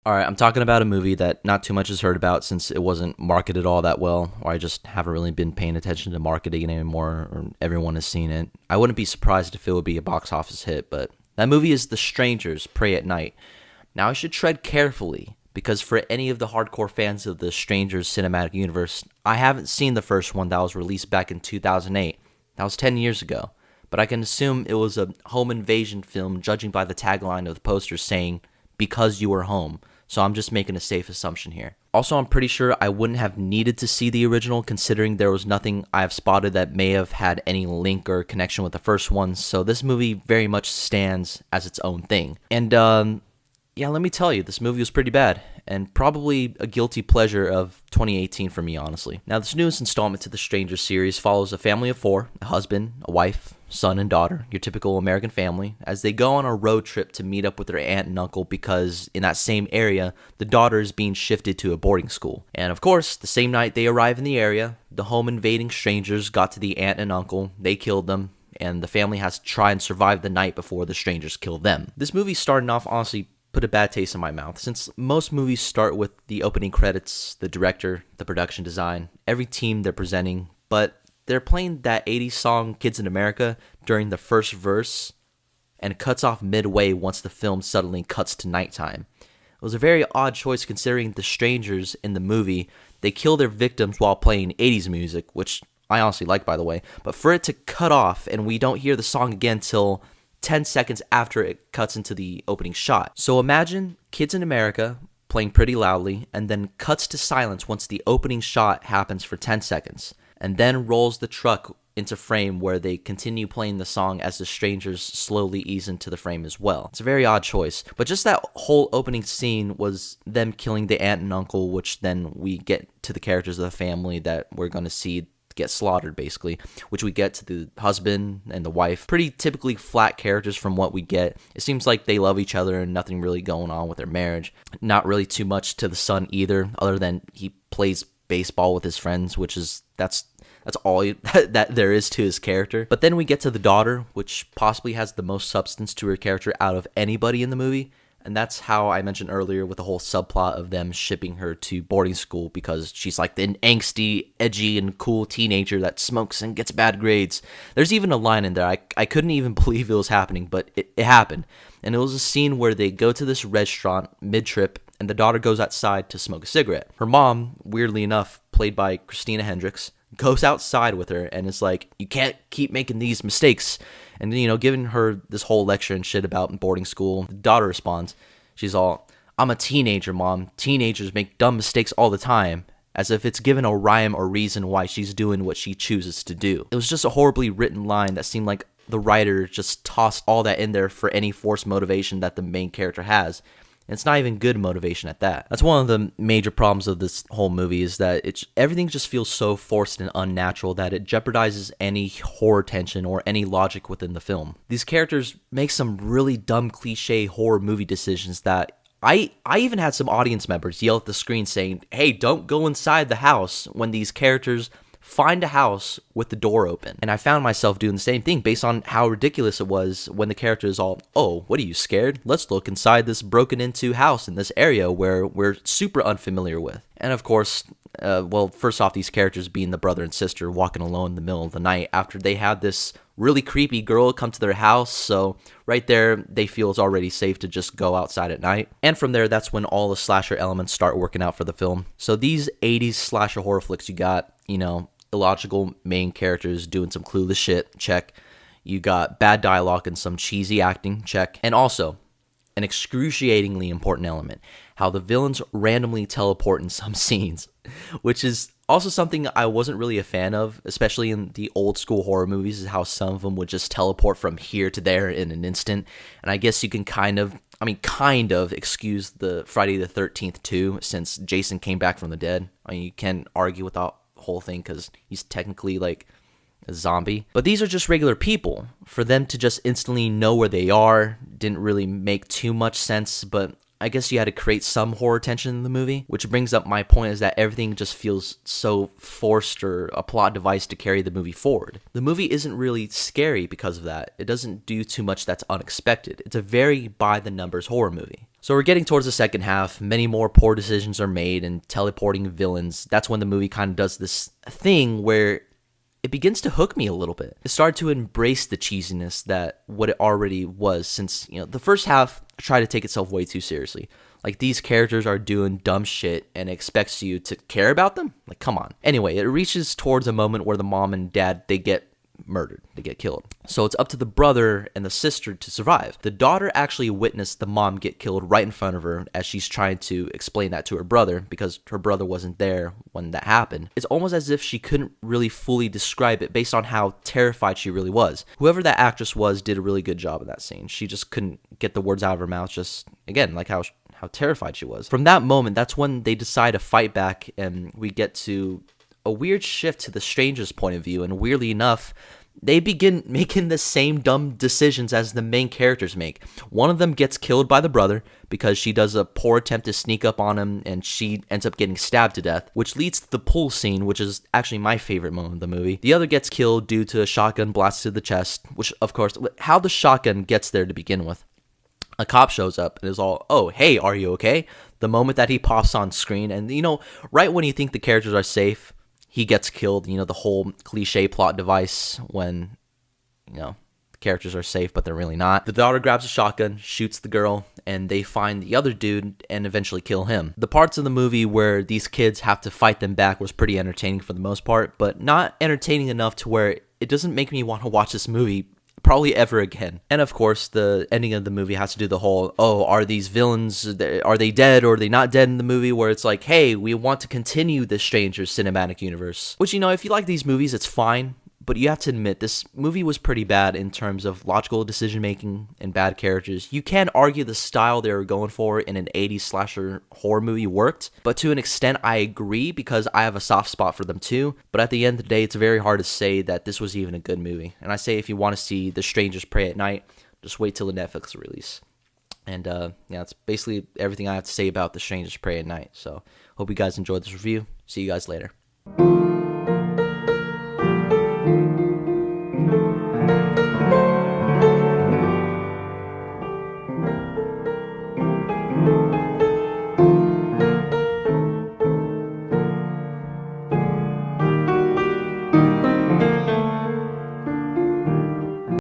All right, I'm talking about a movie that not too much is heard about since it wasn't marketed all that well, or I just haven't really been paying attention to marketing anymore, or everyone has seen it. I wouldn't be surprised if it would be a box office hit, but that movie is The Strangers, Pray at Night. Now, I should tread carefully, because for any of the hardcore fans of the Strangers cinematic universe, I haven't seen the first one that was released back in 2008. That was 10 years ago. But I can assume it was a home invasion film, judging by the tagline of the poster saying, "Because you were home." So I'm just making a safe assumption here. Also, I'm pretty sure I wouldn't have needed to see the original, considering there was nothing I have spotted that may have had any link or connection with the first one, so this movie very much stands as its own thing. And yeah, let me tell you, this movie was pretty bad, and probably a guilty pleasure of 2018 for me, honestly. Now, this newest installment to the Stranger series follows a family of four, a husband, a wife, son, and daughter, your typical American family, as they go on a road trip to meet up with their aunt and uncle because in that same area, the daughter is being shifted to a boarding school. And of course, the same night they arrive in the area, the home invading strangers got to the aunt and uncle, they killed them, and the family has to try and survive the night before the strangers kill them. This movie starting off, honestly, put a bad taste in my mouth, since most movies start with the opening credits, the director, the production design, every team they're presenting, but they're playing that 80s song Kids in America during the first verse, and it cuts off midway once the film suddenly cuts to nighttime. It was a very odd choice considering the strangers in the movie, they kill their victims while playing 80s music, which I honestly like, by the way, but for it to cut off and we don't hear the song again till 10 seconds after it cuts into the opening shot. So imagine Kids in America playing pretty loudly and then cuts to silence once the opening shot happens for 10 seconds and then rolls the truck into frame where they continue playing the song as the strangers slowly ease into the frame as well. It's a very odd choice, but just that whole opening scene was them killing the aunt and uncle, which then we get to the characters of the family that we're going to see get slaughtered, basically, which we get to the husband and the wife. Pretty typically flat characters from what we get. It seems like they love each other and nothing really going on with their marriage. Not really too much to the son either, other than he plays baseball with his friends, which is that's all that there is to his character. But then we get to the daughter, which possibly has the most substance to her character out of anybody in the movie. And that's how I mentioned earlier with the whole subplot of them shipping her to boarding school because she's like the angsty, edgy, and cool teenager that smokes and gets bad grades. There's even a line in there. I couldn't even believe it was happening, but it happened. And it was a scene where they go to this restaurant mid-trip and the daughter goes outside to smoke a cigarette. Her mom, weirdly enough, played by Christina Hendricks, goes outside with her and is like, "You can't keep making these mistakes." And, giving her this whole lecture and shit about boarding school. The daughter responds, she's all, "I'm a teenager, Mom. Teenagers make dumb mistakes all the time." As if it's given a rhyme or reason why she's doing what she chooses to do. It was just a horribly written line that seemed like the writer just tossed all that in there for any forced motivation that the main character has. And it's not even good motivation at that. That's one of the major problems of this whole movie is that everything just feels so forced and unnatural that it jeopardizes any horror tension or any logic within the film. These characters make some really dumb cliche horror movie decisions that I even had some audience members yell at the screen saying, "Hey, don't go inside the house," when these characters find a house with the door open. And I found myself doing the same thing based on how ridiculous it was when the character is all, "Oh, what are you, scared? Let's look inside this broken into house in this area where we're super unfamiliar with." And of course, first off, these characters being the brother and sister walking alone in the middle of the night after they had this really creepy girl come to their house. So right there, they feel it's already safe to just go outside at night. And from there, that's when all the slasher elements start working out for the film. So these 80s slasher horror flicks, you got, illogical main characters doing some clueless shit, check. You got bad dialogue and some cheesy acting, check. And also, an excruciatingly important element, how the villains randomly teleport in some scenes, which is also something I wasn't really a fan of, especially in the old school horror movies, is how some of them would just teleport from here to there in an instant. And I guess you can kind of excuse the Friday the 13th too, since Jason came back from the dead. You can argue with that whole thing because he's technically like a zombie. But these are just regular people. For them to just instantly know where they are didn't really make too much sense, but I guess you had to create some horror tension in the movie, which brings up my point is that everything just feels so forced or a plot device to carry the movie forward. The movie isn't really scary because of that. It doesn't do too much that's unexpected. It's a very by-the-numbers horror movie. So we're getting towards the second half. Many more poor decisions are made and teleporting villains. That's when the movie kind of does this thing where it begins to hook me a little bit. It started to embrace the cheesiness that what it already was, since, the first half tried to take itself way too seriously. Like, these characters are doing dumb shit and expects you to care about them? Like, come on. Anyway, it reaches towards a moment where the mom and dad, they get murdered. They get killed. So it's up to the brother and the sister to survive. The daughter actually witnessed the mom get killed right in front of her as she's trying to explain that to her brother because her brother wasn't there when that happened. It's almost as if she couldn't really fully describe it based on how terrified she really was. Whoever that actress was did a really good job in that scene. She just couldn't get the words out of her mouth, just, again, like how terrified she was. From that moment, that's when they decide to fight back, and we get to a weird shift to the stranger's point of view, and weirdly enough, they begin making the same dumb decisions as the main characters make. One of them gets killed by the brother because she does a poor attempt to sneak up on him, and she ends up getting stabbed to death, which leads to the pool scene, which is actually my favorite moment of the movie. The other gets killed due to a shotgun blast to the chest, which, of course, how the shotgun gets there to begin with. A cop shows up and is all, "Oh, hey, are you okay?" The moment that he pops on screen, and, right when you think the characters are safe, he gets killed. The whole cliche plot device when, the characters are safe, but they're really not. The daughter grabs a shotgun, shoots the girl, and they find the other dude and eventually kill him. The parts of the movie where these kids have to fight them back was pretty entertaining for the most part, but not entertaining enough to where it doesn't make me want to watch this movie probably ever again. And of course, the ending of the movie has to do the whole, are these villains, are they dead or are they not dead in the movie, where it's like, hey, we want to continue the Stranger's cinematic universe. Which, if you like these movies, it's fine. But you have to admit, this movie was pretty bad in terms of logical decision-making and bad characters. You can argue the style they were going for in an 80s slasher horror movie worked, but to an extent I agree because I have a soft spot for them too. But at the end of the day, it's very hard to say that this was even a good movie. And I say if you want to see The Strangers Prey at Night, just wait till the Netflix release. And that's basically everything I have to say about The Strangers Prey at Night. So hope you guys enjoyed this review. See you guys later.